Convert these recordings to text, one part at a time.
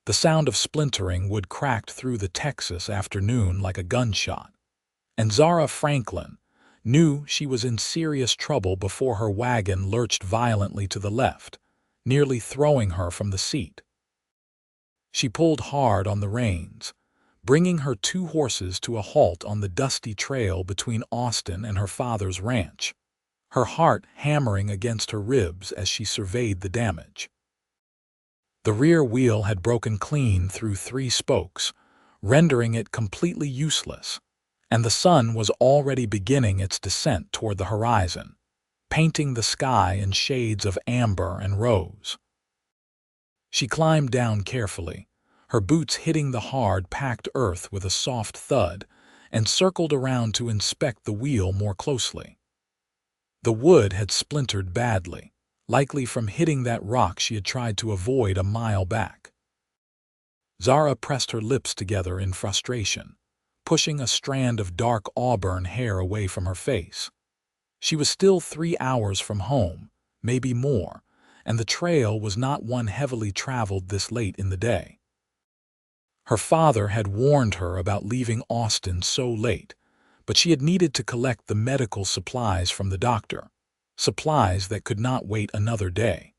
The sound of splintering wood cracked through the Texas afternoon like a gunshot, and Zara Franklin knew she was in serious trouble before her wagon lurched violently to the left, nearly throwing her from the seat. She pulled hard on the reins, bringing her two horses to a halt on the dusty trail between Austin and her father's ranch, her heart hammering against her ribs as she surveyed the damage. The rear wheel had broken clean through 3 spokes, rendering it completely useless, and the sun was already beginning its descent toward the horizon, painting the sky in shades of amber and rose. She climbed down carefully, her boots hitting the hard, packed earth with a soft thud, and circled around to inspect the wheel more closely. The wood had splintered badly, likely from hitting that rock she had tried to avoid a mile back. Zara pressed her lips together in frustration, pushing a strand of dark auburn hair away from her face. She was still 3 hours from home, maybe more, and the trail was not one heavily traveled this late in the day. Her father had warned her about leaving Austin so late, but she had needed to collect the medical supplies from the doctor, supplies that could not wait another day.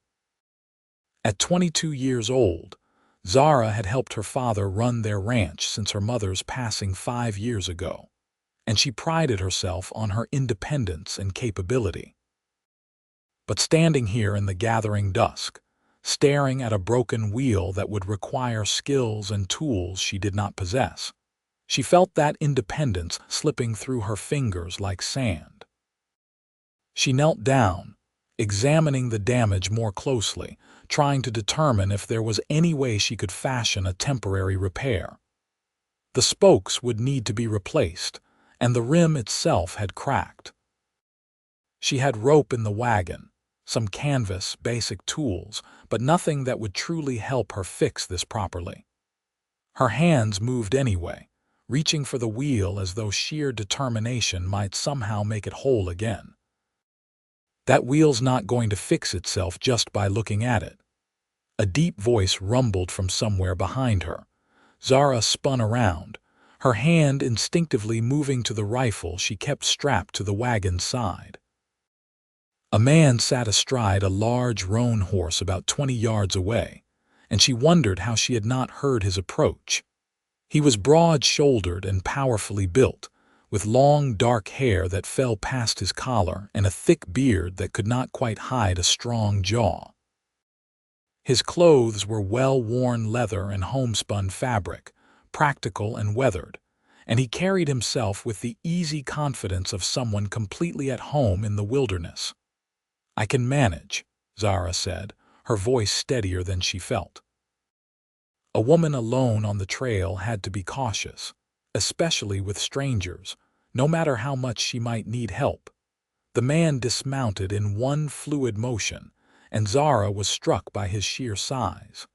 At 22 years old, Zara had helped her father run their ranch since her mother's passing 5 years ago, and she prided herself on her independence and capability. But standing here in the gathering dusk, staring at a broken wheel that would require skills and tools she did not possess, she felt that independence slipping through her fingers like sand. She knelt down, examining the damage more closely, trying to determine if there was any way she could fashion a temporary repair. The spokes would need to be replaced, and the rim itself had cracked. She had rope in the wagon, some canvas, basic tools, but nothing that would truly help her fix this properly. Her hands moved anyway, reaching for the wheel as though sheer determination might somehow make it whole again. That wheel's not going to fix itself just by looking at it. A deep voice rumbled from somewhere behind her. Zara spun around, her hand instinctively moving to the rifle she kept strapped to the wagon's side. A man sat astride a large roan horse about 20 yards away, and she wondered how she had not heard his approach. He was broad-shouldered and powerfully built, with long dark hair that fell past his collar and a thick beard that could not quite hide a strong jaw. His clothes were well-worn leather and homespun fabric, practical and weathered, and he carried himself with the easy confidence of someone completely at home in the wilderness. "I can manage," Zara said, her voice steadier than she felt. A woman alone on the trail had to be cautious, especially with strangers, no matter how much she might need help. The man dismounted in one fluid motion, and Zara was struck by his sheer size.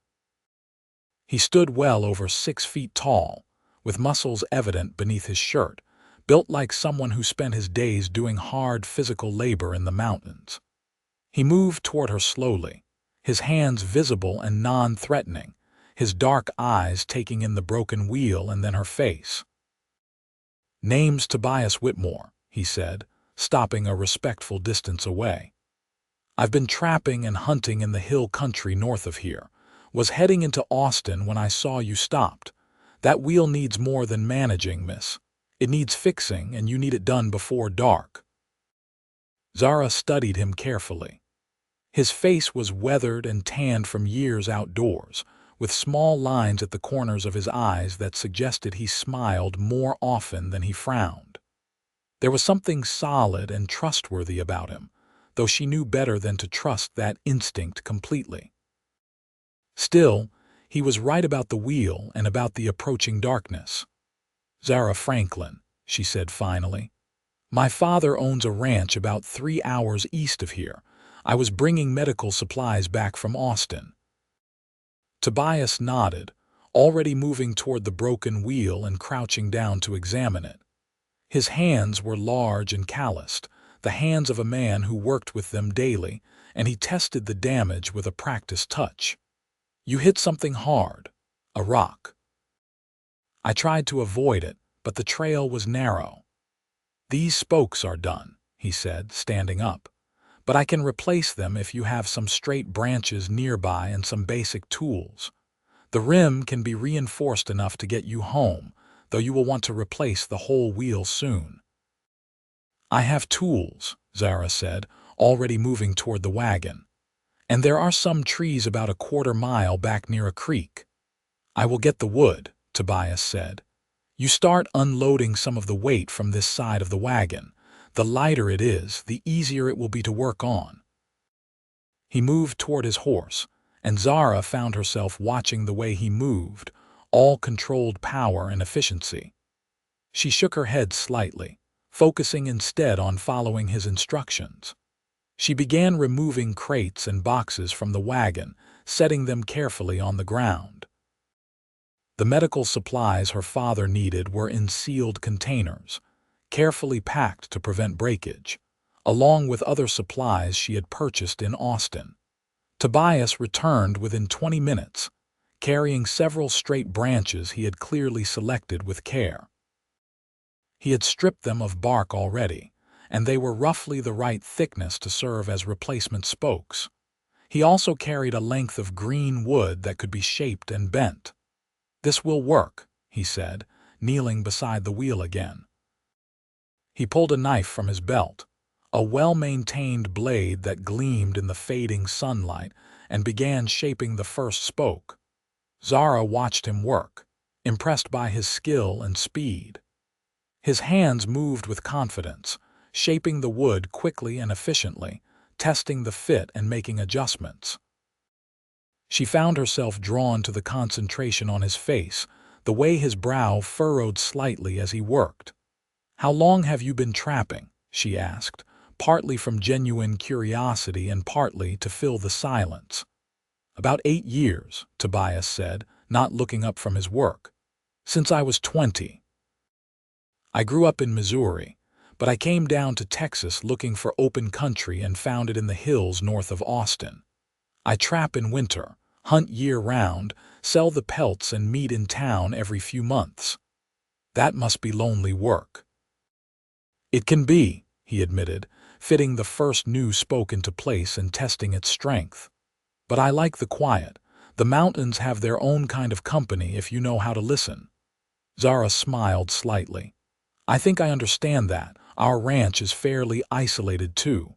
He stood well over 6 feet tall, with muscles evident beneath his shirt, built like someone who spent his days doing hard physical labor in the mountains. He moved toward her slowly, his hands visible and non-threatening, his dark eyes taking in the broken wheel and then her face. "Name's Tobias Whitmore," he said, stopping a respectful distance away. "I've been trapping and hunting in the hill country north of here. Was heading into Austin when I saw you stopped. That wheel needs more than managing, miss. It needs fixing, and you need it done before dark." Zara studied him carefully. His face was weathered and tanned from years outdoors, with small lines at the corners of his eyes that suggested he smiled more often than he frowned. There was something solid and trustworthy about him, though she knew better than to trust that instinct completely. Still, he was right about the wheel and about the approaching darkness. "Zara Franklin," she said finally. "My father owns a ranch about 3 hours east of here. I was bringing medical supplies back from Austin." Tobias nodded, already moving toward the broken wheel and crouching down to examine it. His hands were large and calloused, the hands of a man who worked with them daily, and he tested the damage with a practiced touch. "You hit something hard. A rock. I tried to avoid it, but the trail was narrow. "These spokes are done," he said, standing up. "But I can replace them if you have some straight branches nearby and some basic tools. The rim can be reinforced enough to get you home, though you will want to replace the whole wheel soon." "I have tools," Zara said, already moving toward the wagon. "And there are some trees about a quarter-mile back near a creek." "I will get the wood," Tobias said. "You start unloading some of the weight from this side of the wagon. The lighter it is, the easier it will be to work on." He moved toward his horse, and Zara found herself watching the way he moved, all controlled power and efficiency. She shook her head slightly, focusing instead on following his instructions. She began removing crates and boxes from the wagon, setting them carefully on the ground. The medical supplies her father needed were in sealed containers, carefully packed to prevent breakage, along with other supplies she had purchased in Austin. Tobias returned within 20 minutes, carrying several straight branches he had clearly selected with care. He had stripped them of bark already, and they were roughly the right thickness to serve as replacement spokes. He also carried a length of green wood that could be shaped and bent. "This will work," he said, kneeling beside the wheel again. He pulled a knife from his belt, a well-maintained blade that gleamed in the fading sunlight, and began shaping the first spoke. Zara watched him work, impressed by his skill and speed. His hands moved with confidence, shaping the wood quickly and efficiently, testing the fit and making adjustments. She found herself drawn to the concentration on his face, the way his brow furrowed slightly as he worked. "How long have you been trapping?" she asked, partly from genuine curiosity and partly to fill the silence. "About 8 years, Tobias said, not looking up from his work. "Since I was 20. I grew up in Missouri, but I came down to Texas looking for open country and found it in the hills north of Austin. I trap in winter, hunt year-round, sell the pelts and meet in town every few months. That must be lonely work." "It can be," he admitted, fitting the first new spoke into place and testing its strength. "But I like the quiet. The mountains have their own kind of company if you know how to listen." Zara smiled slightly. "I think I understand that. Our ranch is fairly isolated too.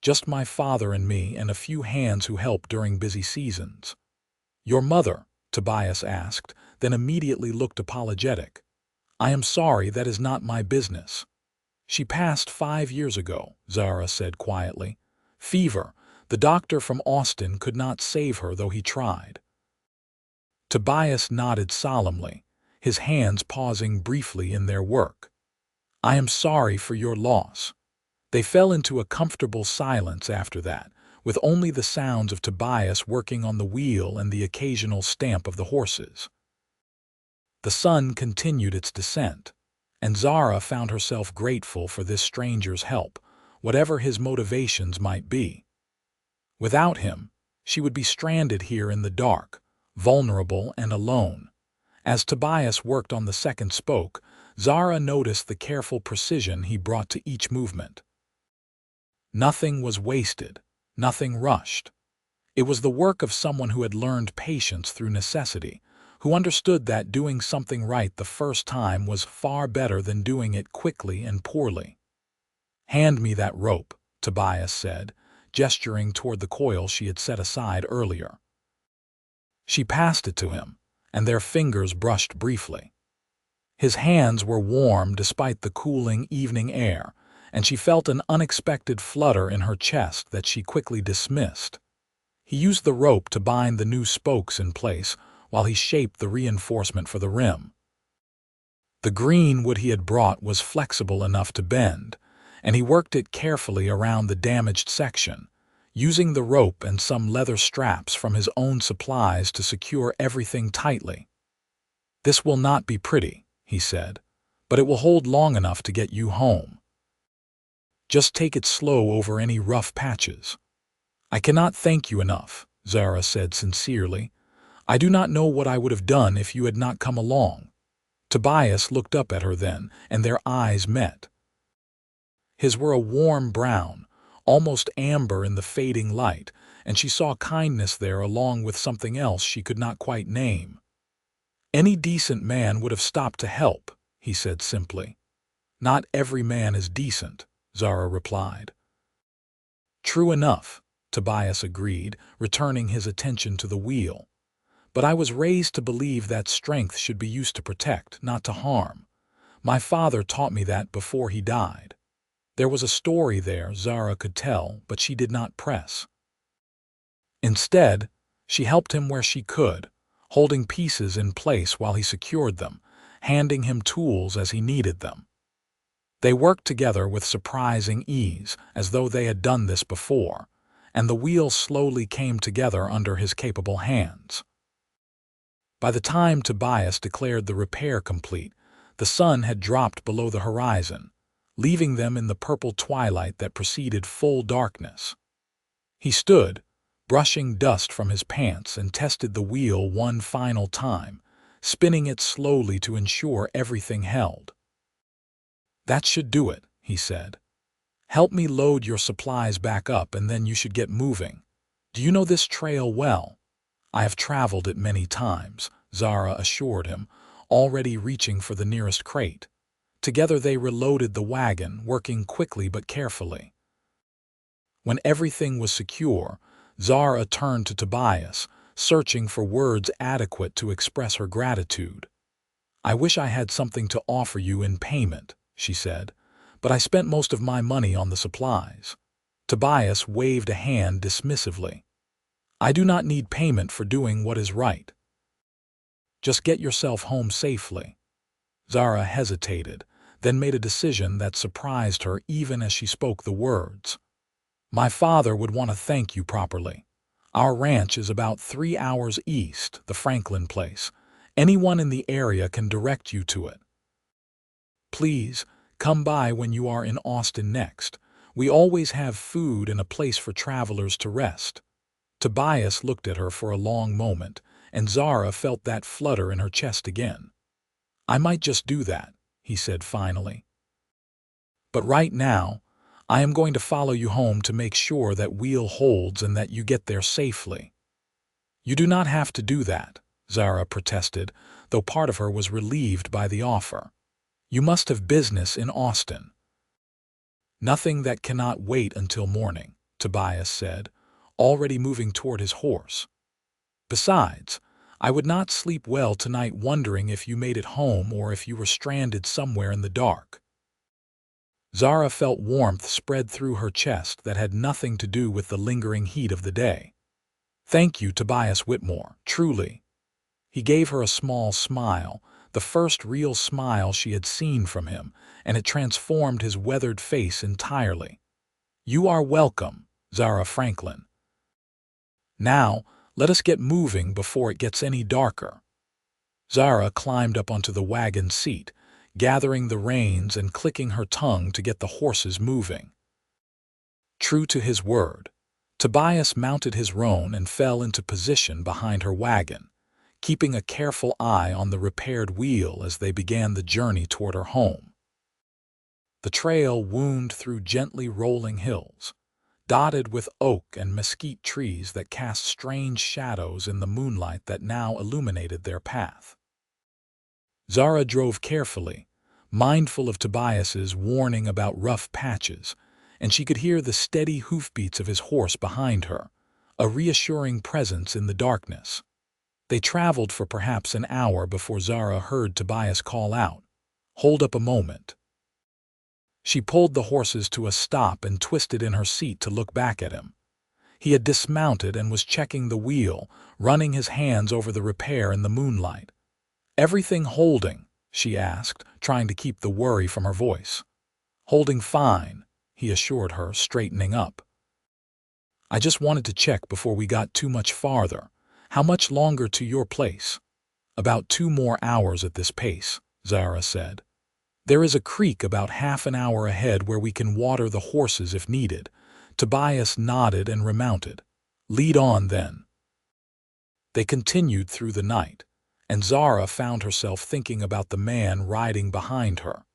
Just my father and me and a few hands who help during busy seasons." "Your mother?" Tobias asked, then immediately looked apologetic. "I am sorry, that is not my business." "She passed 5 years ago," Zara said quietly. "Fever. The doctor from Austin could not save her, though he tried." Tobias nodded solemnly, his hands pausing briefly in their work. "I am sorry for your loss." They fell into a comfortable silence after that, with only the sounds of Tobias working on the wheel and the occasional stamp of the horses. The sun continued its descent, and Zara found herself grateful for this stranger's help, whatever his motivations might be. Without him, she would be stranded here in the dark, vulnerable and alone. As Tobias worked on the second spoke, Zara noticed the careful precision he brought to each movement. Nothing was wasted, nothing rushed. It was the work of someone who had learned patience through necessity, who understood that doing something right the first time was far better than doing it quickly and poorly. "Hand me that rope," Tobias said, gesturing toward the coil she had set aside earlier. She passed it to him, and their fingers brushed briefly. His hands were warm despite the cooling evening air, and she felt an unexpected flutter in her chest that she quickly dismissed. He used the rope to bind the new spokes in place while he shaped the reinforcement for the rim. The green wood he had brought was flexible enough to bend, and he worked it carefully around the damaged section, using the rope and some leather straps from his own supplies to secure everything tightly. "This will not be pretty," he said, "but it will hold long enough to get you home. Just take it slow over any rough patches." "I cannot thank you enough," Zara said sincerely. I do not know what I would have done if you had not come along." Tobias looked up at her then, and their eyes met. His were a warm brown, almost amber in the fading light, and she saw kindness there along with something else she could not quite name. "Any decent man would have stopped to help," he said simply. "Not every man is decent," Zara replied. "True enough," Tobias agreed, returning his attention to the wheel. "But I was raised to believe that strength should be used to protect, not to harm. My father taught me that before he died." There was a story there Zara could tell, but she did not press. Instead, she helped him where she could, holding pieces in place while he secured them, handing him tools as he needed them. They worked together with surprising ease, as though they had done this before, and the wheel slowly came together under his capable hands. By the time Tobias declared the repair complete, the sun had dropped below the horizon, leaving them in the purple twilight that preceded full darkness. He stood, brushing dust from his pants, and tested the wheel one final time, spinning it slowly to ensure everything held. "That should do it," he said. "Help me load your supplies back up and then you should get moving. Do you know this trail well?" "I have traveled it many times," Zara assured him, already reaching for the nearest crate. Together they reloaded the wagon, working quickly but carefully. When everything was secure, Zara turned to Tobias, searching for words adequate to express her gratitude. "I wish I had something to offer you in payment," she said, "but I spent most of my money on the supplies." Tobias waved a hand dismissively. "I do not need payment for doing what is right. Just get yourself home safely." Zara hesitated, then made a decision that surprised her even as she spoke the words. "My father would want to thank you properly. Our ranch is about 3 hours east, the Franklin place. Anyone in the area can direct you to it. Please, come by when you are in Austin next. We always have food and a place for travelers to rest." Tobias looked at her for a long moment, and Zara felt that flutter in her chest again. "I might just do that," he said finally. "But right now, I am going to follow you home to make sure that wheel holds and that you get there safely." "You do not have to do that," Zara protested, though part of her was relieved by the offer. "You must have business in Austin." "Nothing that cannot wait until morning," Tobias said, already moving toward his horse. "Besides, I would not sleep well tonight wondering if you made it home or if you were stranded somewhere in the dark." Zara felt warmth spread through her chest that had nothing to do with the lingering heat of the day. "Thank you, Tobias Whitmore, truly." He gave her a small smile, the first real smile she had seen from him, and it transformed his weathered face entirely. "You are welcome, Zara Franklin. Now, let us get moving before it gets any darker." Zara climbed up onto the wagon seat, gathering the reins and clicking her tongue to get the horses moving. True to his word, Tobias mounted his roan and fell into position behind her wagon, keeping a careful eye on the repaired wheel as they began the journey toward her home. The trail wound through gently rolling hills, dotted with oak and mesquite trees that cast strange shadows in the moonlight that now illuminated their path. Zara drove carefully, mindful of Tobias's warning about rough patches, and she could hear the steady hoofbeats of his horse behind her, a reassuring presence in the darkness. They traveled for perhaps an hour before Zara heard Tobias call out, "Hold up a moment." She pulled the horses to a stop and twisted in her seat to look back at him. He had dismounted and was checking the wheel, running his hands over the repair in the moonlight. "Everything holding?" she asked, trying to keep the worry from her voice. "Holding fine," he assured her, straightening up. "I just wanted to check before we got too much farther. How much longer to your place?" "About 2 more hours at this pace," Zara said. "There is a creek about half an hour ahead where we can water the horses if needed." Tobias nodded and remounted. "Lead on, then." They continued through the night, and Zara found herself thinking about the man riding behind her.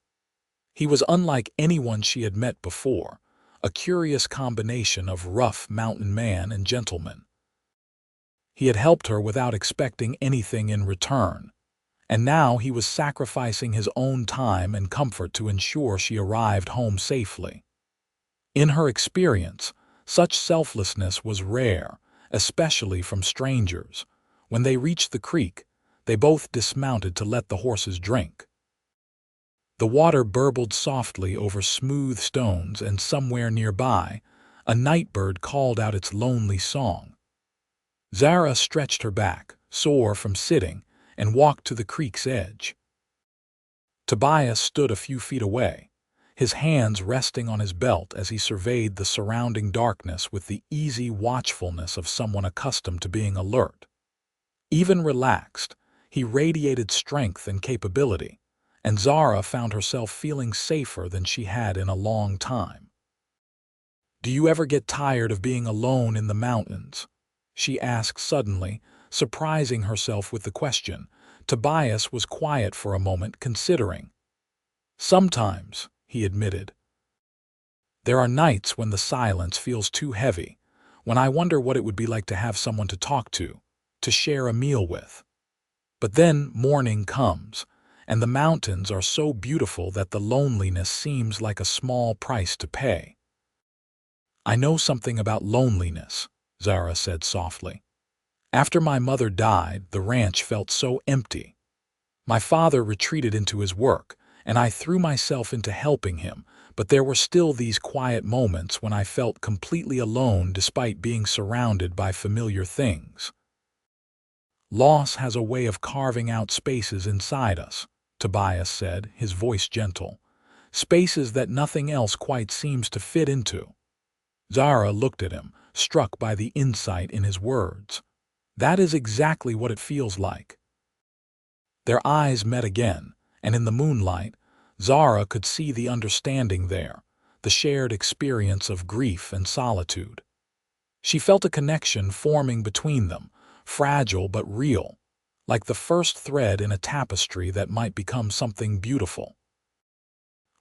He was unlike anyone she had met before, a curious combination of rough mountain man and gentleman. He had helped her without expecting anything in return, and now he was sacrificing his own time and comfort to ensure she arrived home safely. In her experience, such selflessness was rare, especially from strangers. When they reached the creek, they both dismounted to let the horses drink. The water burbled softly over smooth stones, and somewhere nearby, a nightbird called out its lonely song. Zara stretched her back, sore from sitting, and walked to the creek's edge. Tobias stood a few feet away, his hands resting on his belt as he surveyed the surrounding darkness with the easy watchfulness of someone accustomed to being alert. Even relaxed, he radiated strength and capability, and Zara found herself feeling safer than she had in a long time. "Do you ever get tired of being alone in the mountains?" she asked suddenly, surprising herself with the question. Tobias was quiet for a moment, considering. "Sometimes," he admitted. "There are nights when the silence feels too heavy, when I wonder what it would be like to have someone to talk to share a meal with. But then morning comes, and the mountains are so beautiful that the loneliness seems like a small price to pay." "I know something about loneliness," Zara said softly. "After my mother died, the ranch felt so empty. My father retreated into his work, and I threw myself into helping him, but there were still these quiet moments when I felt completely alone despite being surrounded by familiar things. Loss has a way of carving out spaces inside us," Tobias said, his voice gentle. "Spaces that nothing else quite seems to fit into." Zara looked at him, struck by the insight in his words. "That is exactly what it feels like." Their eyes met again, and in the moonlight, Zara could see the understanding there, the shared experience of grief and solitude. She felt a connection forming between them, fragile but real, like the first thread in a tapestry that might become something beautiful.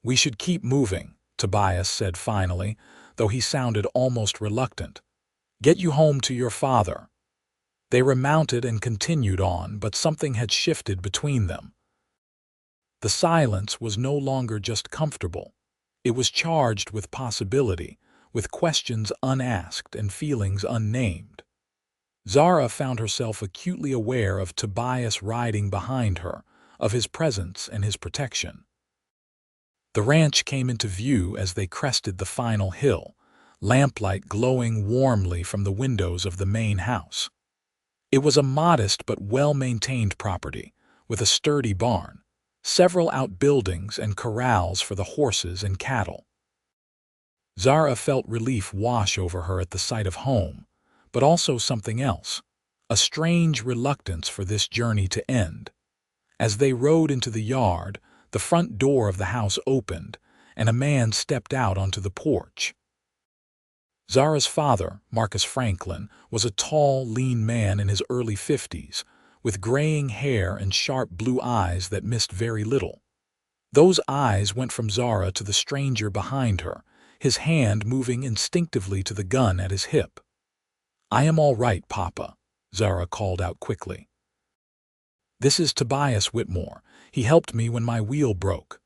"We should keep moving," Tobias said finally, though he sounded almost reluctant. "Get you home to your father." They remounted and continued on, but something had shifted between them. The silence was no longer just comfortable. It was charged with possibility, with questions unasked and feelings unnamed. Zara found herself acutely aware of Tobias riding behind her, of his presence and his protection. The ranch came into view as they crested the final hill, lamplight glowing warmly from the windows of the main house. It was a modest but well-maintained property, with a sturdy barn, several outbuildings and corrals for the horses and cattle. Zara felt relief wash over her at the sight of home, but also something else, a strange reluctance for this journey to end. As they rode into the yard, the front door of the house opened, and a man stepped out onto the porch. Zara's father, Marcus Franklin, was a tall, lean man in his early 50s, with graying hair and sharp blue eyes that missed very little. Those eyes went from Zara to the stranger behind her, his hand moving instinctively to the gun at his hip. "I am all right, Papa," Zara called out quickly. "This is Tobias Whitmore. He helped me when my wheel broke."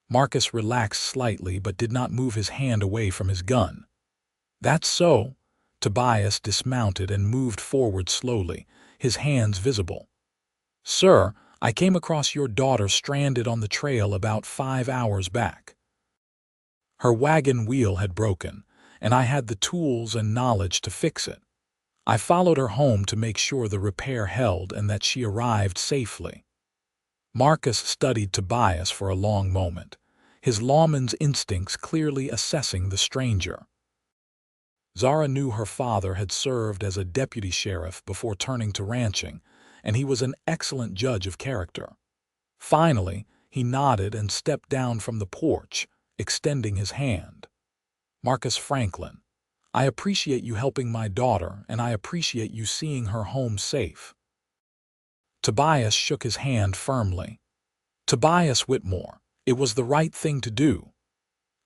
Marcus relaxed slightly but did not move his hand away from his gun. "That's so." Tobias dismounted and moved forward slowly, his hands visible. "Sir, I came across your daughter stranded on the trail about 5 hours back. Her wagon wheel had broken, and I had the tools and knowledge to fix it. I followed her home to make sure the repair held and that she arrived safely." Marcus studied Tobias for a long moment, his lawman's instincts clearly assessing the stranger. Zara knew her father had served as a deputy sheriff before turning to ranching, and he was an excellent judge of character. Finally, he nodded and stepped down from the porch, extending his hand. "Marcus Franklin, I appreciate you helping my daughter, and I appreciate you seeing her home safe. Tobias shook his hand firmly. Tobias Whitmore, it was the right thing to do.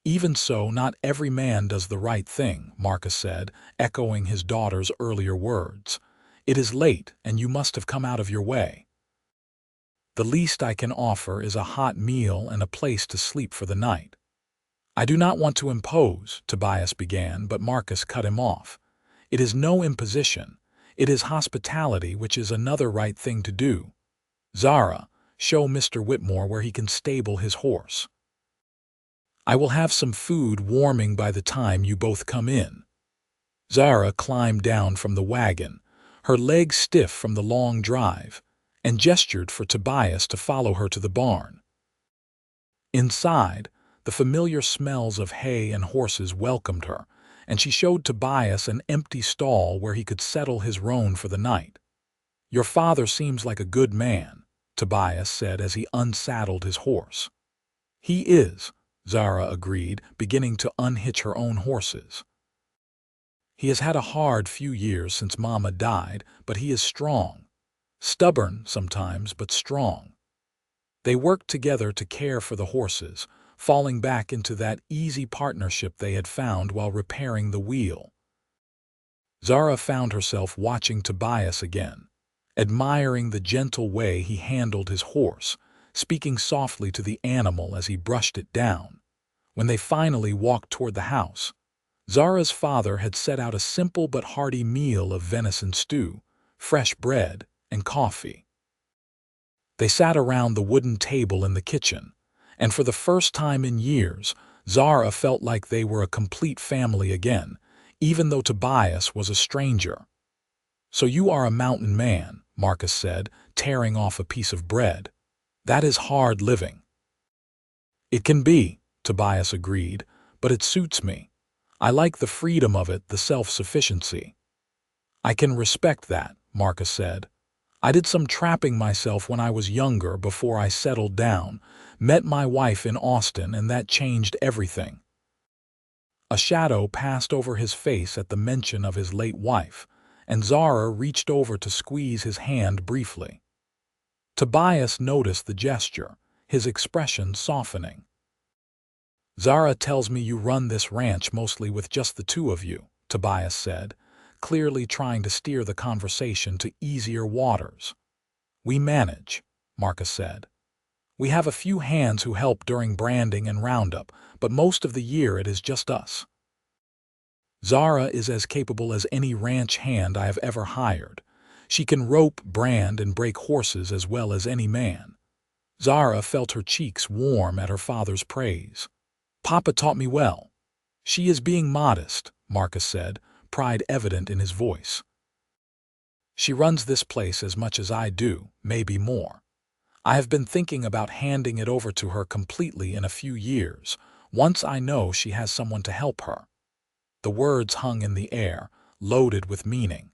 Even so, not every man does the right thing, Marcus said, echoing his daughter's earlier words. It is late, and you must have come out of your way. The least I can offer is a hot meal and a place to sleep for the night. I do not want to impose, Tobias began, but Marcus cut him off. It is no imposition. It is hospitality, which is another right thing to do. Zara, show Mr. Whitmore where he can stable his horse. I will have some food warming by the time you both come in. Zara climbed down from the wagon, her legs stiff from the long drive, and gestured for Tobias to follow her to the barn. Inside, the familiar smells of hay and horses welcomed her, and she showed Tobias an empty stall where he could settle his roan for the night. Your father seems like a good man, Tobias said as he unsaddled his horse. He is, Zara agreed, beginning to unhitch her own horses. He has had a hard few years since Mama died, but he is strong. Stubborn sometimes, but strong. They worked together to care for the horses, falling back into that easy partnership they had found while repairing the wheel. Zara found herself watching Tobias again, admiring the gentle way he handled his horse, speaking softly to the animal as he brushed it down. When they finally walked toward the house, Zara's father had set out a simple but hearty meal of venison stew, fresh bread, and coffee. They sat around the wooden table in the kitchen, and for the first time in years, Zara felt like they were a complete family again, even though Tobias was a stranger. So you are a mountain man, Marcus said, tearing off a piece of bread. That is hard living. It can be, Tobias agreed, but it suits me. I like the freedom of it, the self-sufficiency. I can respect that, Marcus said. I did some trapping myself when I was younger before I settled down, met my wife in Austin, and that changed everything. A shadow passed over his face at the mention of his late wife, and Zara reached over to squeeze his hand briefly. Tobias noticed the gesture, his expression softening. Zara tells me you run this ranch mostly with just the two of you, Tobias said, clearly trying to steer the conversation to easier waters. We manage, Marcus said. We have a few hands who help during branding and roundup, but most of the year it is just us. Zara is as capable as any ranch hand I have ever hired. She can rope, brand, and break horses as well as any man. Zara felt her cheeks warm at her father's praise. Papa taught me well. She is being modest, Marcus said, pride evident in his voice. She runs this place as much as I do, maybe more. I have been thinking about handing it over to her completely in a few years, once I know she has someone to help her. The words hung in the air, loaded with meaning.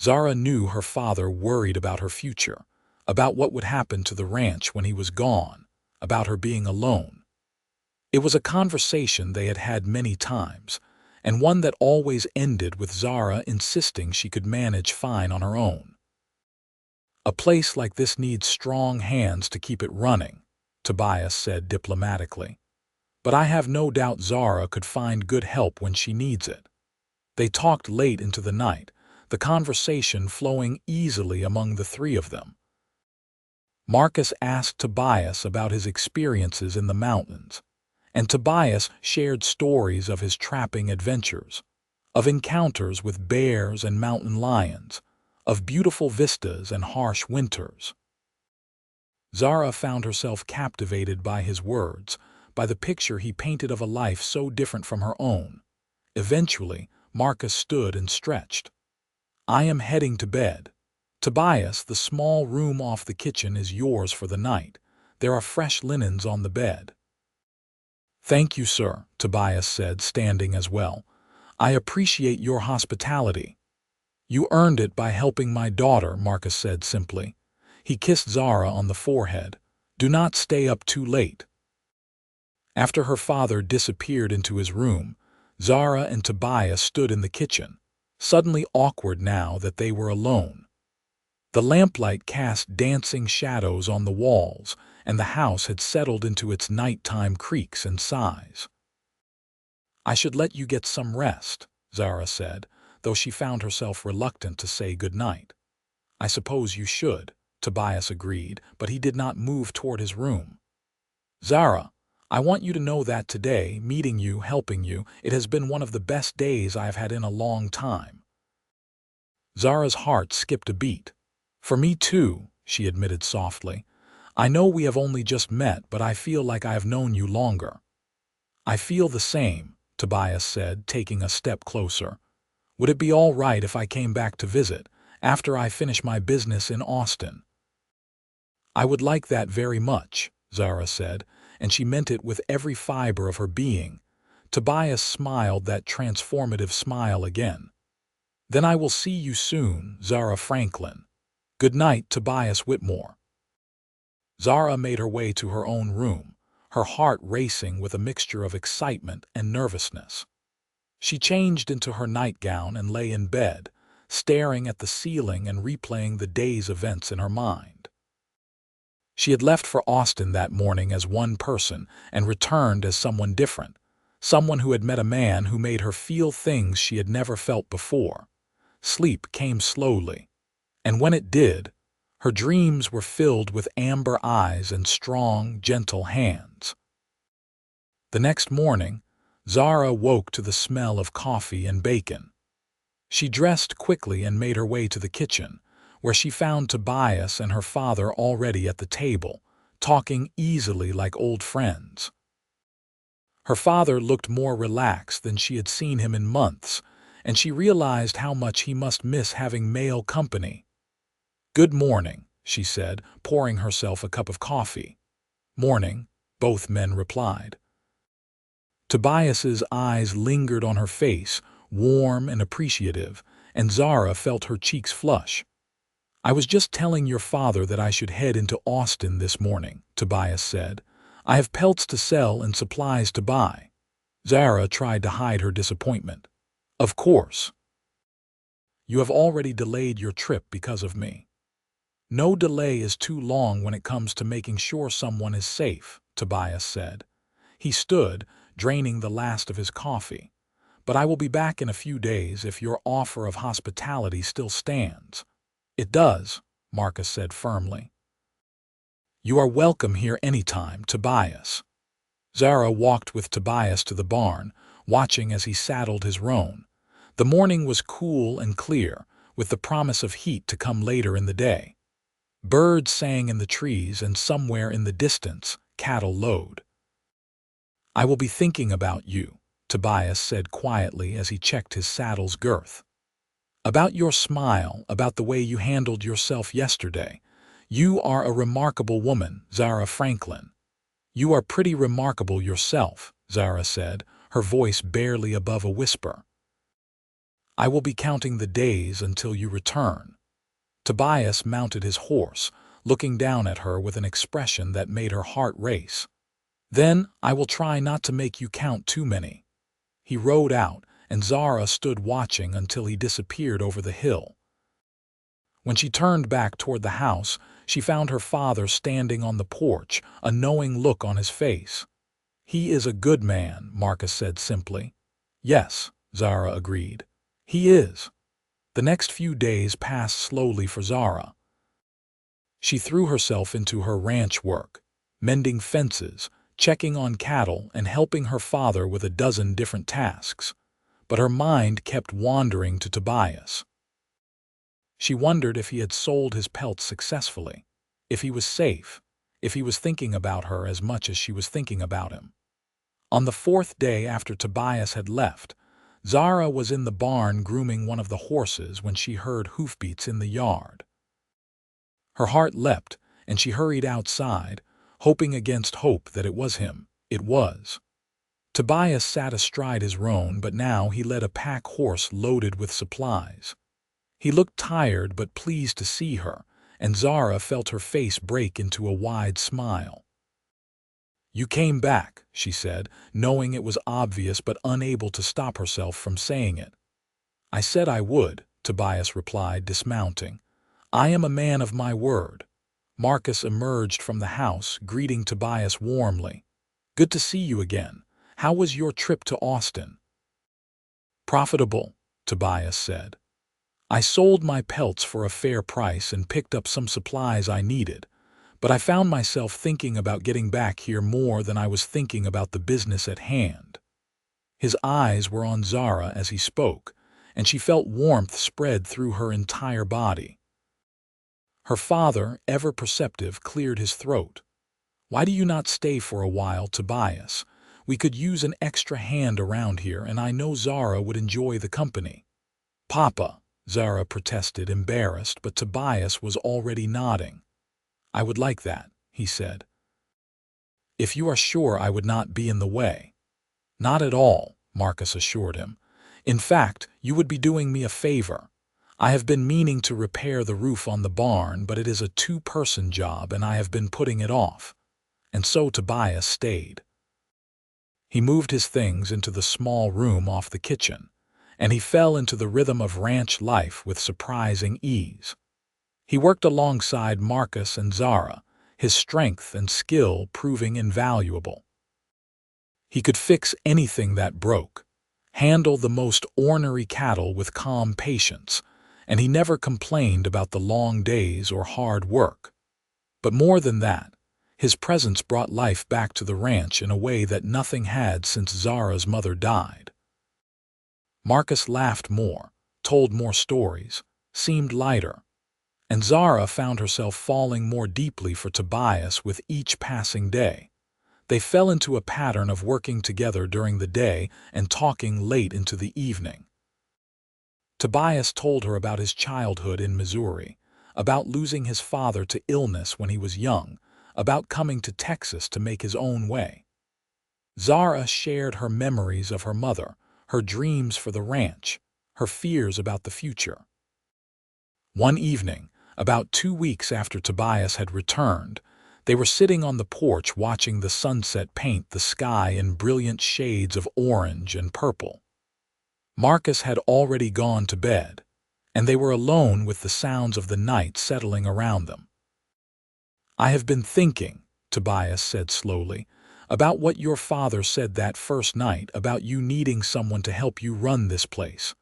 Zara knew her father worried about her future, about what would happen to the ranch when he was gone, about her being alone. It was a conversation they had had many times, and one that always ended with Zara insisting she could manage fine on her own. A place like this needs strong hands to keep it running, Tobias said diplomatically. But I have no doubt Zara could find good help when she needs it. They talked late into the night, the conversation flowing easily among the three of them. Marcus asked Tobias about his experiences in the mountains, and Tobias shared stories of his trapping adventures, of encounters with bears and mountain lions, of beautiful vistas and harsh winters. Zara found herself captivated by his words, by the picture he painted of a life so different from her own. Eventually, Marcus stood and stretched. I am heading to bed. Tobias, the small room off the kitchen is yours for the night. There are fresh linens on the bed. Thank you, sir, Tobias said, standing as well. I appreciate your hospitality. You earned it by helping my daughter, Marcus said simply. He kissed Zara on the forehead. Do not stay up too late. After her father disappeared into his room, Zara and Tobias stood in the kitchen, suddenly awkward now that they were alone. The lamplight cast dancing shadows on the walls, and the house had settled into its nighttime creaks and sighs. "I should let you get some rest," Zara said, though she found herself reluctant to say good night. "I suppose you should," Tobias agreed, but he did not move toward his room. "Zara, I want you to know that today, meeting you, helping you, it has been one of the best days I have had in a long time." Zara's heart skipped a beat. "For me too," she admitted softly. "I know we have only just met, but I feel like I have known you longer." "I feel the same," Tobias said, taking a step closer. "Would it be all right if I came back to visit, after I finish my business in Austin?" "I would like that very much," Zara said, and she meant it with every fiber of her being. Tobias smiled that transformative smile again. "Then I will see you soon, Zara Franklin. Good night, Tobias Whitmore." Zara made her way to her own room, her heart racing with a mixture of excitement and nervousness. She changed into her nightgown and lay in bed, staring at the ceiling and replaying the day's events in her mind. She had left for Austin that morning as one person and returned as someone different, someone who had met a man who made her feel things she had never felt before. Sleep came slowly, and when it did, her dreams were filled with amber eyes and strong, gentle hands. The next morning, Zara woke to the smell of coffee and bacon. She dressed quickly and made her way to the kitchen, where she found Tobias and her father already at the table, talking easily like old friends. Her father looked more relaxed than she had seen him in months, and she realized how much he must miss having male company. "Good morning," she said, pouring herself a cup of coffee. "Morning," both men replied. Tobias's eyes lingered on her face, warm and appreciative, and Zara felt her cheeks flush. "I was just telling your father that I should head into Austin this morning," Tobias said. "I have pelts to sell and supplies to buy." Zara tried to hide her disappointment. "Of course. You have already delayed your trip because of me." "No delay is too long when it comes to making sure someone is safe," Tobias said. He stood, draining the last of his coffee. "But I will be back in a few days if your offer of hospitality still stands." "It does," Marcus said firmly. "You are welcome here anytime, Tobias." Zara walked with Tobias to the barn, watching as he saddled his roan. The morning was cool and clear, with the promise of heat to come later in the day. Birds sang in the trees, and somewhere in the distance, cattle lowed. "I will be thinking about you," Tobias said quietly as he checked his saddle's girth. "About your smile, about the way you handled yourself yesterday. You are a remarkable woman, Zara Franklin." "You are pretty remarkable yourself," Zara said, her voice barely above a whisper. "I will be counting the days until you return." Tobias mounted his horse, looking down at her with an expression that made her heart race. "Then I will try not to make you count too many." He rode out, and Zara stood watching until he disappeared over the hill. When she turned back toward the house, she found her father standing on the porch, a knowing look on his face. "He is a good man," Marcus said simply. "Yes," Zara agreed. "He is." The next few days passed slowly for Zara. She threw herself into her ranch work, mending fences, checking on cattle, and helping her father with a dozen different tasks. But her mind kept wandering to Tobias. She wondered if he had sold his pelts successfully, if he was safe, if he was thinking about her as much as she was thinking about him. On the fourth day after Tobias had left, Zara was in the barn grooming one of the horses when she heard hoofbeats in the yard. Her heart leapt, and she hurried outside, hoping against hope that it was him. It was. Tobias sat astride his roan, but now he led a pack horse loaded with supplies. He looked tired but pleased to see her, and Zara felt her face break into a wide smile. "You came back," she said, knowing it was obvious but unable to stop herself from saying it. "I said I would," Tobias replied, dismounting. I am a man of my word. Marcus emerged from the house, greeting Tobias warmly. Good to see you again. How was your trip to Austin? Profitable, Tobias said. I sold my pelts for a fair price and picked up some supplies I needed, but I found myself thinking about getting back here more than I was thinking about the business at hand. His eyes were on Zara as he spoke, and she felt warmth spread through her entire body. Her father, ever perceptive, cleared his throat. Why do you not stay for a while, Tobias? We could use an extra hand around here, and I know Zara would enjoy the company. Papa, Zara protested, embarrassed, but Tobias was already nodding. I would like that, he said. If you are sure I would not be in the way. Not at all, Marcus assured him. In fact, you would be doing me a favor. I have been meaning to repair the roof on the barn, but it is a two-person job and I have been putting it off. And so Tobias stayed. He moved his things into the small room off the kitchen, and he fell into the rhythm of ranch life with surprising ease. He worked alongside Marcus and Zara, his strength and skill proving invaluable. He could fix anything that broke, handle the most ornery cattle with calm patience, and he never complained about the long days or hard work. But more than that, his presence brought life back to the ranch in a way that nothing had since Zara's mother died. Marcus laughed more, told more stories, seemed lighter, and Zara found herself falling more deeply for Tobias with each passing day. They fell into a pattern of working together during the day and talking late into the evening. Tobias told her about his childhood in Missouri, about losing his father to illness when he was young, about coming to Texas to make his own way. Zara shared her memories of her mother, her dreams for the ranch, her fears about the future. One evening, about 2 weeks after Tobias had returned, they were sitting on the porch watching the sunset paint the sky in brilliant shades of orange and purple. Marcus had already gone to bed, and they were alone with the sounds of the night settling around them. I have been thinking, Tobias said slowly, about what your father said that first night about you needing someone to help you run this place.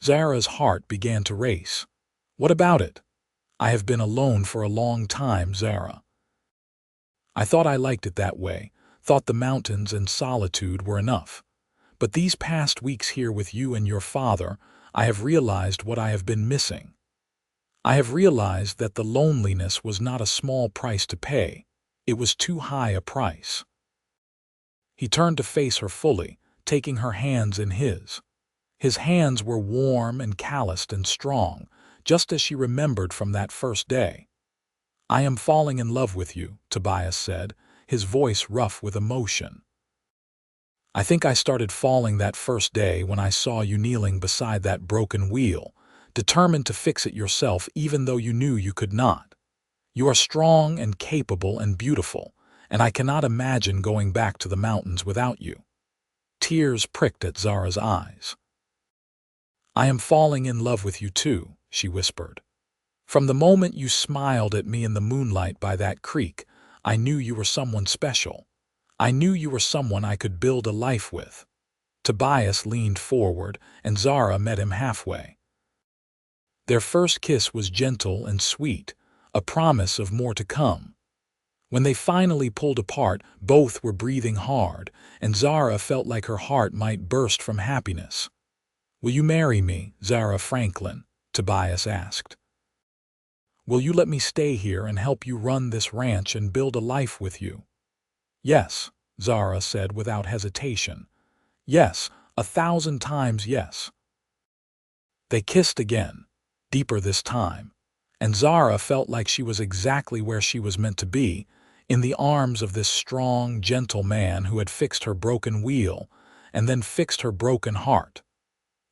Zara's heart began to race. What about it? I have been alone for a long time, Zara. I thought I liked it that way, thought the mountains and solitude were enough. But these past weeks here with you and your father, I have realized what I have been missing. I have realized that the loneliness was not a small price to pay. It was too high a price. He turned to face her fully, taking her hands in his. His hands were warm and calloused and strong, just as she remembered from that first day. I am falling in love with you, Tobias said, his voice rough with emotion. I think I started falling that first day when I saw you kneeling beside that broken wheel, determined to fix it yourself even though you knew you could not. You are strong and capable and beautiful, and I cannot imagine going back to the mountains without you. Tears pricked at Zara's eyes. I am falling in love with you too, she whispered. From the moment you smiled at me in the moonlight by that creek, I knew you were someone special. I knew you were someone I could build a life with. Tobias leaned forward, and Zara met him halfway. Their first kiss was gentle and sweet, a promise of more to come. When they finally pulled apart, both were breathing hard, and Zara felt like her heart might burst from happiness. Will you marry me, Zara Franklin? Tobias asked. Will you let me stay here and help you run this ranch and build a life with you? Yes, Zara said without hesitation. Yes, 1,000 times yes. They kissed again, deeper this time, and Zara felt like she was exactly where she was meant to be, in the arms of this strong, gentle man who had fixed her broken wheel and then fixed her broken heart.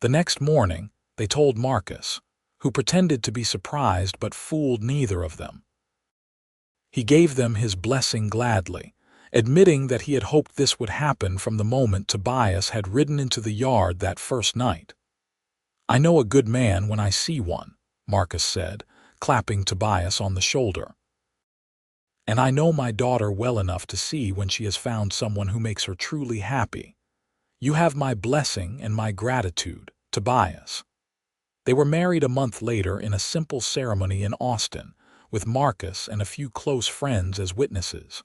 The next morning, they told Marcus, who pretended to be surprised but fooled neither of them. He gave them his blessing gladly, admitting that he had hoped this would happen from the moment Tobias had ridden into the yard that first night. I know a good man when I see one, Marcus said, clapping Tobias on the shoulder. "And I know my daughter well enough to see when she has found someone who makes her truly happy. You have my blessing and my gratitude, Tobias." They were married a month later in a simple ceremony in Austin, with Marcus and a few close friends as witnesses.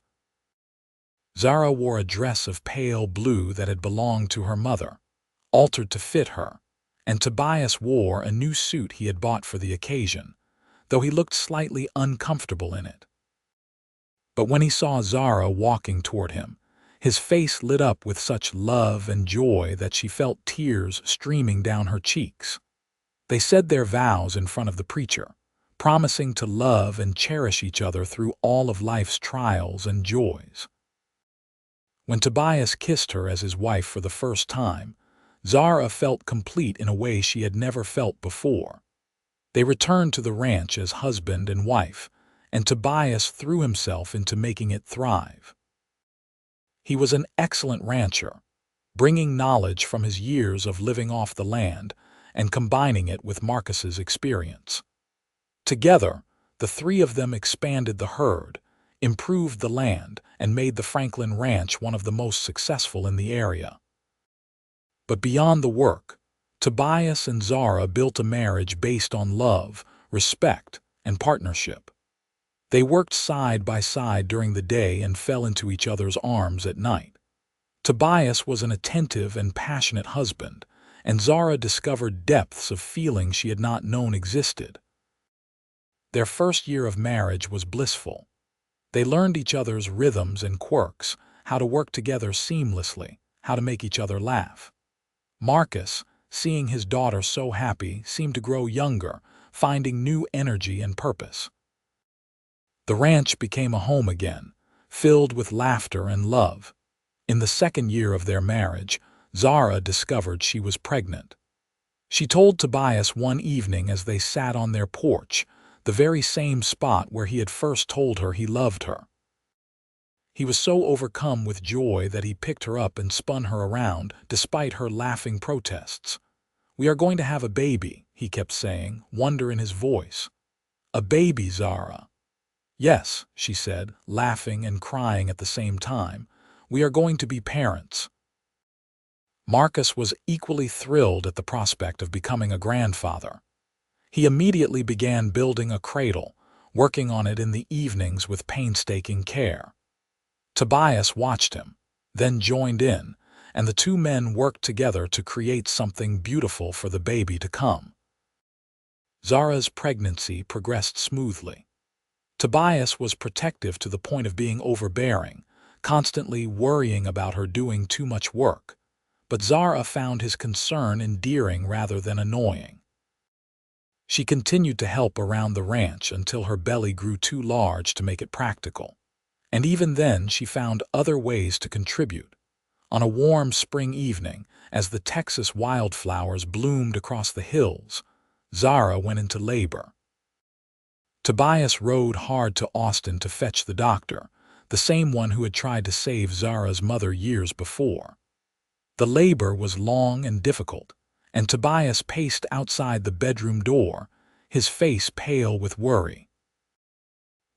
Zara wore a dress of pale blue that had belonged to her mother, altered to fit her, and Tobias wore a new suit he had bought for the occasion, though he looked slightly uncomfortable in it. But when he saw Zara walking toward him, his face lit up with such love and joy that she felt tears streaming down her cheeks. They said their vows in front of the preacher, promising to love and cherish each other through all of life's trials and joys. When Tobias kissed her as his wife for the first time, Zara felt complete in a way she had never felt before. They returned to the ranch as husband and wife, and Tobias threw himself into making it thrive. He was an excellent rancher, bringing knowledge from his years of living off the land and combining it with Marcus's experience. Together, the three of them expanded the herd, improved the land, and made the Franklin Ranch one of the most successful in the area. But beyond the work, Tobias and Zara built a marriage based on love, respect, and partnership. They worked side by side during the day and fell into each other's arms at night. Tobias was an attentive and passionate husband, and Zara discovered depths of feeling she had not known existed. Their first year of marriage was blissful. They learned each other's rhythms and quirks, how to work together seamlessly, how to make each other laugh. Marcus, seeing his daughter so happy, seemed to grow younger, finding new energy and purpose. The ranch became a home again, filled with laughter and love. In the second year of their marriage, Zara discovered she was pregnant. She told Tobias one evening as they sat on their porch, the very same spot where he had first told her he loved her. He was so overcome with joy that he picked her up and spun her around, despite her laughing protests. "We are going to have a baby," he kept saying, wonder in his voice. "A baby, Zara." "Yes," she said, laughing and crying at the same time. "We are going to be parents." Marcus was equally thrilled at the prospect of becoming a grandfather. He immediately began building a cradle, working on it in the evenings with painstaking care. Tobias watched him, then joined in, and the two men worked together to create something beautiful for the baby to come. Zara's pregnancy progressed smoothly. Tobias was protective to the point of being overbearing, constantly worrying about her doing too much work, but Zara found his concern endearing rather than annoying. She continued to help around the ranch until her belly grew too large to make it practical. And even then she found other ways to contribute. On a warm spring evening, as the Texas wildflowers bloomed across the hills, Zara went into labor. Tobias rode hard to Austin to fetch the doctor, the same one who had tried to save Zara's mother years before. The labor was long and difficult, and Tobias paced outside the bedroom door, his face pale with worry.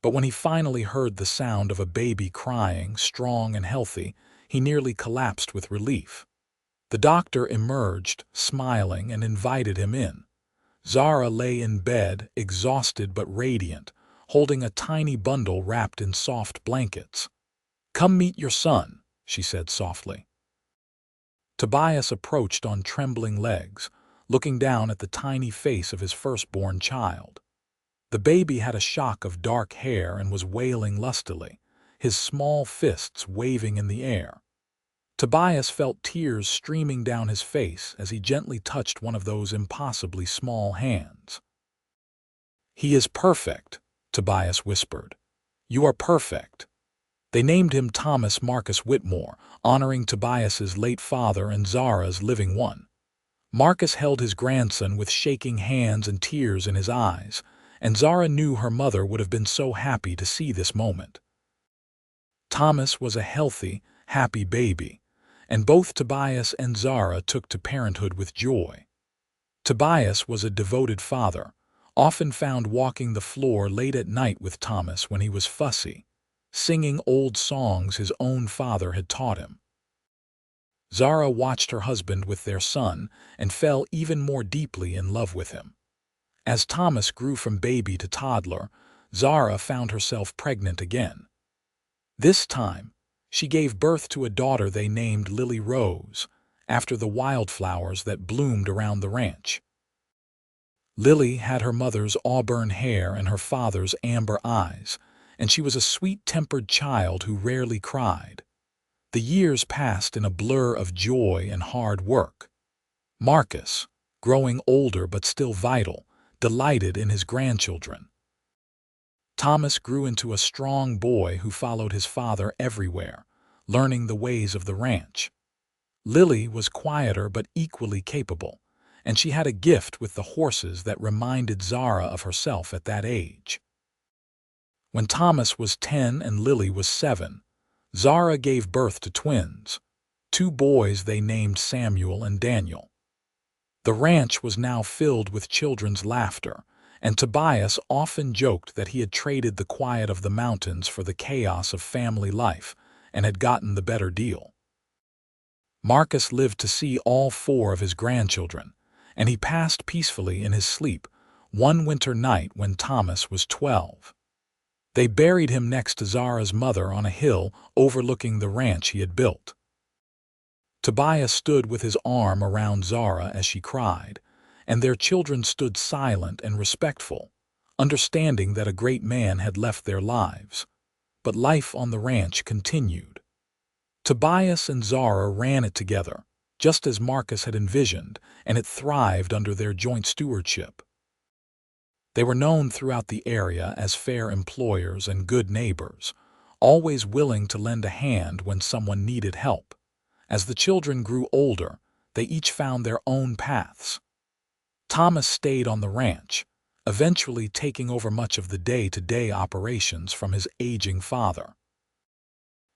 But when he finally heard the sound of a baby crying, strong and healthy, he nearly collapsed with relief. The doctor emerged, smiling, and invited him in. Zara lay in bed, exhausted but radiant, holding a tiny bundle wrapped in soft blankets. "Come meet your son," she said softly. Tobias approached on trembling legs, looking down at the tiny face of his firstborn child. The baby had a shock of dark hair and was wailing lustily, his small fists waving in the air. Tobias felt tears streaming down his face as he gently touched one of those impossibly small hands. "He is perfect," Tobias whispered. "You are perfect." They named him Thomas Marcus Whitmore, honoring Tobias's late father and Zara's living one. Marcus held his grandson with shaking hands and tears in his eyes, and Zara knew her mother would have been so happy to see this moment. Thomas was a healthy, happy baby, and both Tobias and Zara took to parenthood with joy. Tobias was a devoted father, often found walking the floor late at night with Thomas when he was fussy, singing old songs his own father had taught him. Zara watched her husband with their son and fell even more deeply in love with him. As Thomas grew from baby to toddler, Zara found herself pregnant again. This time, she gave birth to a daughter they named Lily Rose, after the wildflowers that bloomed around the ranch. Lily had her mother's auburn hair and her father's amber eyes, and she was a sweet-tempered child who rarely cried. The years passed in a blur of joy and hard work. Marcus, growing older but still vital, delighted in his grandchildren. Thomas grew into a strong boy who followed his father everywhere, learning the ways of the ranch. Lily was quieter but equally capable, and she had a gift with the horses that reminded Zara of herself at that age. When Thomas was 10 and Lily was 7, Zara gave birth to twins, 2 boys they named Samuel and Daniel. The ranch was now filled with children's laughter, and Tobias often joked that he had traded the quiet of the mountains for the chaos of family life and had gotten the better deal. Marcus lived to see all 4 of his grandchildren, and he passed peacefully in his sleep one winter night when Thomas was 12. They buried him next to Zara's mother on a hill overlooking the ranch he had built. Tobias stood with his arm around Zara as she cried, and their children stood silent and respectful, understanding that a great man had left their lives. But life on the ranch continued. Tobias and Zara ran it together, just as Marcus had envisioned, and it thrived under their joint stewardship. They were known throughout the area as fair employers and good neighbors, always willing to lend a hand when someone needed help. As the children grew older, they each found their own paths. Thomas stayed on the ranch, eventually taking over much of the day-to-day operations from his aging father.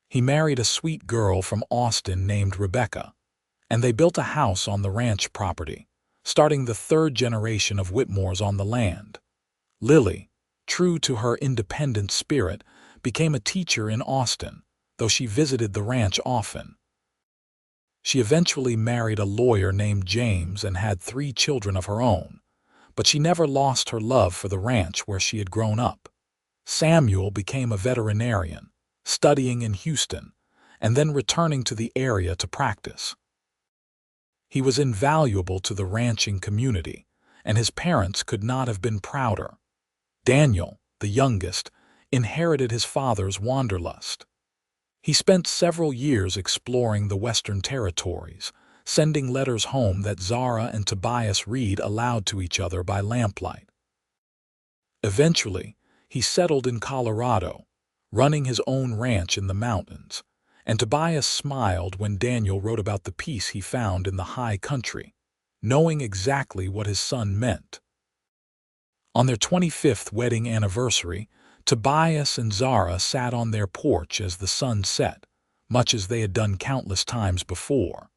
He married a sweet girl from Austin named Rebecca, and they built a house on the ranch property, starting the 3rd generation of Whitmores on the land. Lily, true to her independent spirit, became a teacher in Austin, though she visited the ranch often. She eventually married a lawyer named James and had 3 children of her own, but she never lost her love for the ranch where she had grown up. Samuel became a veterinarian, studying in Houston, and then returning to the area to practice. He was invaluable to the ranching community, and his parents could not have been prouder. Daniel, the youngest, inherited his father's wanderlust. He spent several years exploring the Western Territories, sending letters home that Zara and Tobias read aloud to each other by lamplight. Eventually, he settled in Colorado, running his own ranch in the mountains, and Tobias smiled when Daniel wrote about the peace he found in the high country, knowing exactly what his son meant. On their 25th wedding anniversary, Tobias and Zara sat on their porch as the sun set, much as they had done countless times before.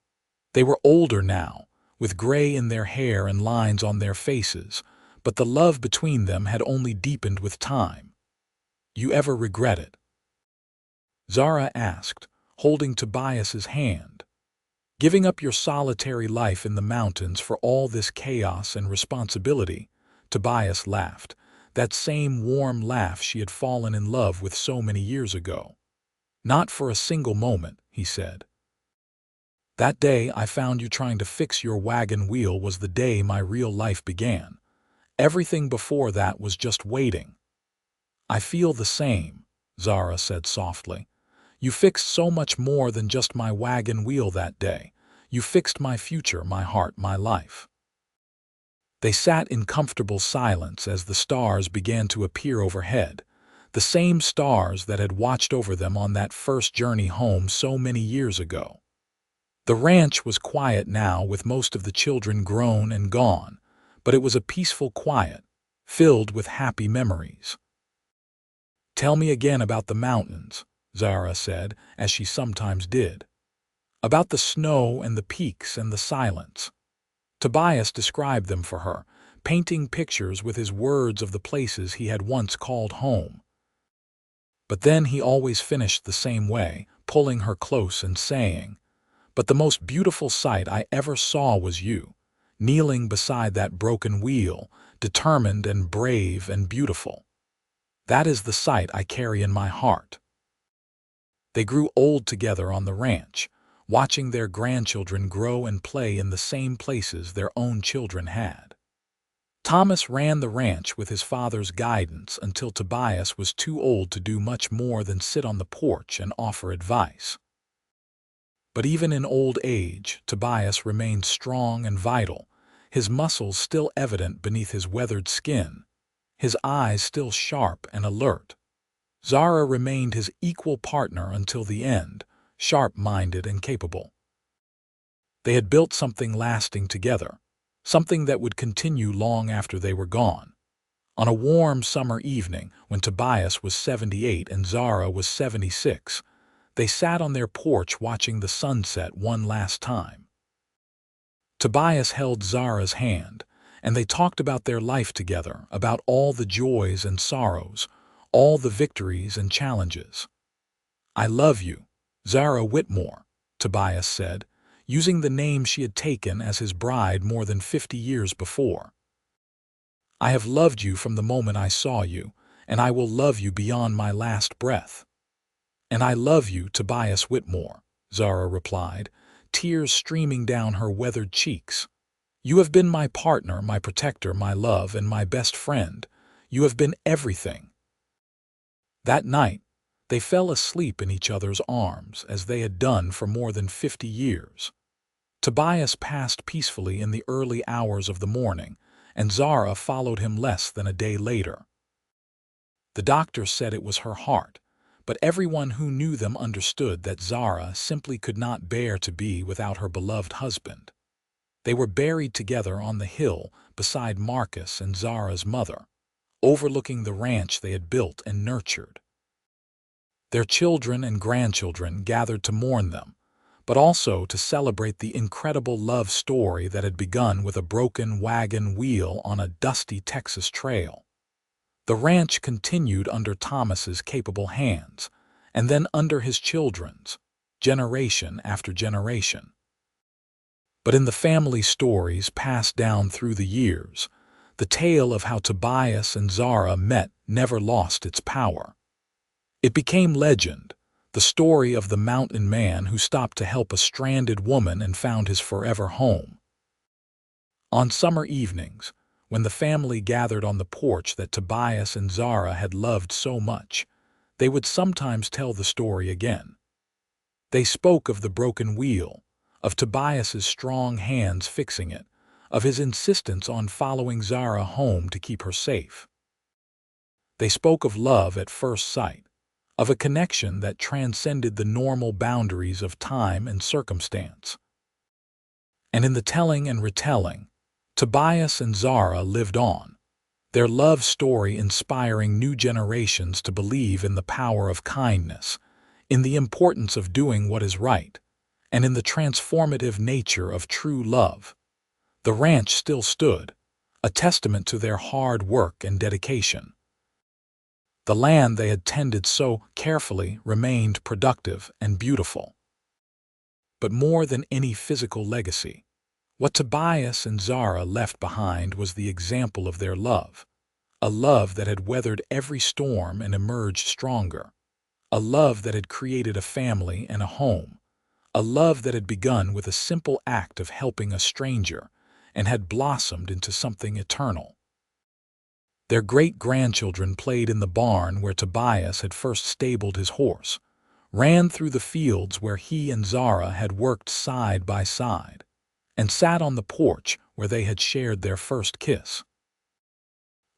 They were older now, with gray in their hair and lines on their faces, but the love between them had only deepened with time. "You ever regret it?" Zara asked, holding Tobias's hand. "Giving up your solitary life in the mountains for all this chaos and responsibility?" Tobias laughed, that same warm laugh she had fallen in love with so many years ago. "Not for a single moment," he said. "That day I found you trying to fix your wagon wheel was the day my real life began. Everything before that was just waiting." "I feel the same," Zara said softly. "You fixed so much more than just my wagon wheel that day. You fixed my future, my heart, my life." They sat in comfortable silence as the stars began to appear overhead, the same stars that had watched over them on that first journey home so many years ago. The ranch was quiet now, with most of the children grown and gone, but it was a peaceful quiet, filled with happy memories. "Tell me again about the mountains," Zara said, as she sometimes did. "About the snow and the peaks and the silence." Tobias described them for her, painting pictures with his words of the places he had once called home. But then he always finished the same way, pulling her close and saying, "But the most beautiful sight I ever saw was you, kneeling beside that broken wheel, determined and brave and beautiful. That is the sight I carry in my heart." They grew old together on the ranch, watching their grandchildren grow and play in the same places their own children had. Thomas ran the ranch with his father's guidance until Tobias was too old to do much more than sit on the porch and offer advice. But even in old age, Tobias remained strong and vital, his muscles still evident beneath his weathered skin, his eyes still sharp and alert. Zara remained his equal partner until the end, sharp-minded and capable. They had built something lasting together, something that would continue long after they were gone. On a warm summer evening, when Tobias was 78 and Zara was 76, they sat on their porch watching the sunset one last time. Tobias held Zara's hand, and they talked about their life together, about all the joys and sorrows, all the victories and challenges. "I love you, Zara Whitmore," Tobias said, using the name she had taken as his bride more than 50 years before. "I have loved you from the moment I saw you, and I will love you beyond my last breath." "And I love you, Tobias Whitmore," Zara replied, tears streaming down her weathered cheeks. "You have been my partner, my protector, my love, and my best friend. You have been everything." That night, they fell asleep in each other's arms as they had done for more than 50 years. Tobias passed peacefully in the early hours of the morning, and Zara followed him less than a day later. The doctor said it was her heart, but everyone who knew them understood that Zara simply could not bear to be without her beloved husband. They were buried together on the hill beside Marcus and Zara's mother, overlooking the ranch they had built and nurtured. Their children and grandchildren gathered to mourn them, but also to celebrate the incredible love story that had begun with a broken wagon wheel on a dusty Texas trail. The ranch continued under Thomas's capable hands, and then under his children's, generation after generation. But in the family stories passed down through the years, the tale of how Tobias and Zara met never lost its power. It became legend, the story of the mountain man who stopped to help a stranded woman and found his forever home. On summer evenings, when the family gathered on the porch that Tobias and Zara had loved so much, they would sometimes tell the story again. They spoke of the broken wheel, of Tobias's strong hands fixing it, of his insistence on following Zara home to keep her safe. They spoke of love at first sight, of a connection that transcended the normal boundaries of time and circumstance. And in the telling and retelling, Tobias and Zara lived on, their love story inspiring new generations to believe in the power of kindness, in the importance of doing what is right, and in the transformative nature of true love. The ranch still stood, a testament to their hard work and dedication. The land they had tended so carefully remained productive and beautiful. But more than any physical legacy, what Tobias and Zara left behind was the example of their love, a love that had weathered every storm and emerged stronger, a love that had created a family and a home, a love that had begun with a simple act of helping a stranger and had blossomed into something eternal. Their great-grandchildren played in the barn where Tobias had first stabled his horse, ran through the fields where he and Zara had worked side by side, and sat on the porch where they had shared their first kiss.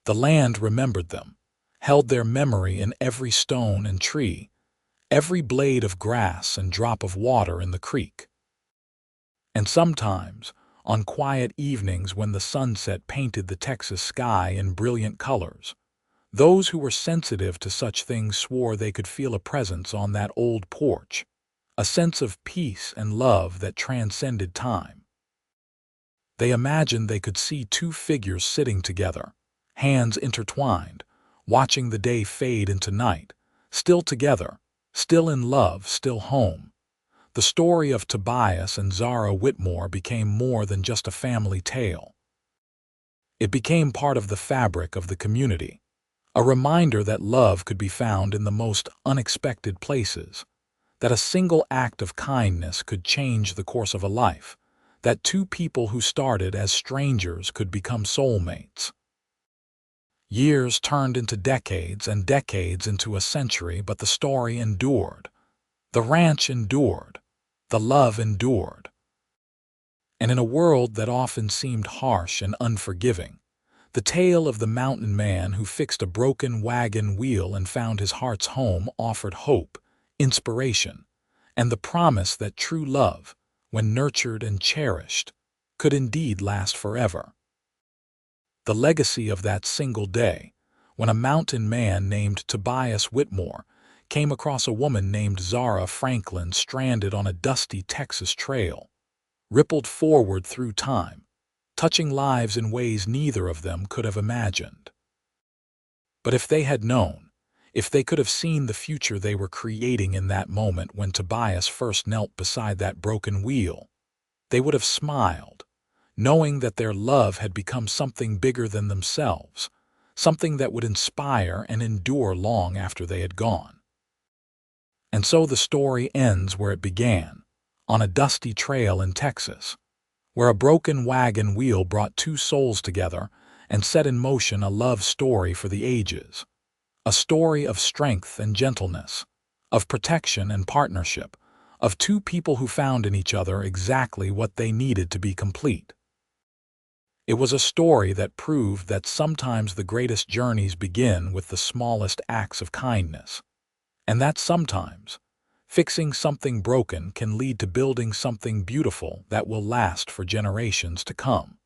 The land remembered them, held their memory in every stone and tree, every blade of grass and drop of water in the creek. And sometimes, on quiet evenings when the sunset painted the Texas sky in brilliant colors, those who were sensitive to such things swore they could feel a presence on that old porch, a sense of peace and love that transcended time. They imagined they could see two figures sitting together, hands intertwined, watching the day fade into night, still together, still in love, still home. The story of Tobias and Zara Whitmore became more than just a family tale. It became part of the fabric of the community, a reminder that love could be found in the most unexpected places, that a single act of kindness could change the course of a life, that two people who started as strangers could become soulmates. Years turned into decades and decades into a century, but the story endured. The ranch endured. The love endured. And in a world that often seemed harsh and unforgiving, the tale of the mountain man who fixed a broken wagon wheel and found his heart's home offered hope, inspiration, and the promise that true love, when nurtured and cherished, could indeed last forever. The legacy of that single day, when a mountain man named Tobias Whitmore came across a woman named Zara Franklin stranded on a dusty Texas trail, rippled forward through time, touching lives in ways neither of them could have imagined. But if they had known, if they could have seen the future they were creating in that moment when Tobias first knelt beside that broken wheel, they would have smiled, knowing that their love had become something bigger than themselves, something that would inspire and endure long after they had gone. And so the story ends where it began, on a dusty trail in Texas, where a broken wagon wheel brought two souls together and set in motion a love story for the ages. A story of strength and gentleness, of protection and partnership, of two people who found in each other exactly what they needed to be complete. It was a story that proved that sometimes the greatest journeys begin with the smallest acts of kindness, and that sometimes fixing something broken can lead to building something beautiful that will last for generations to come.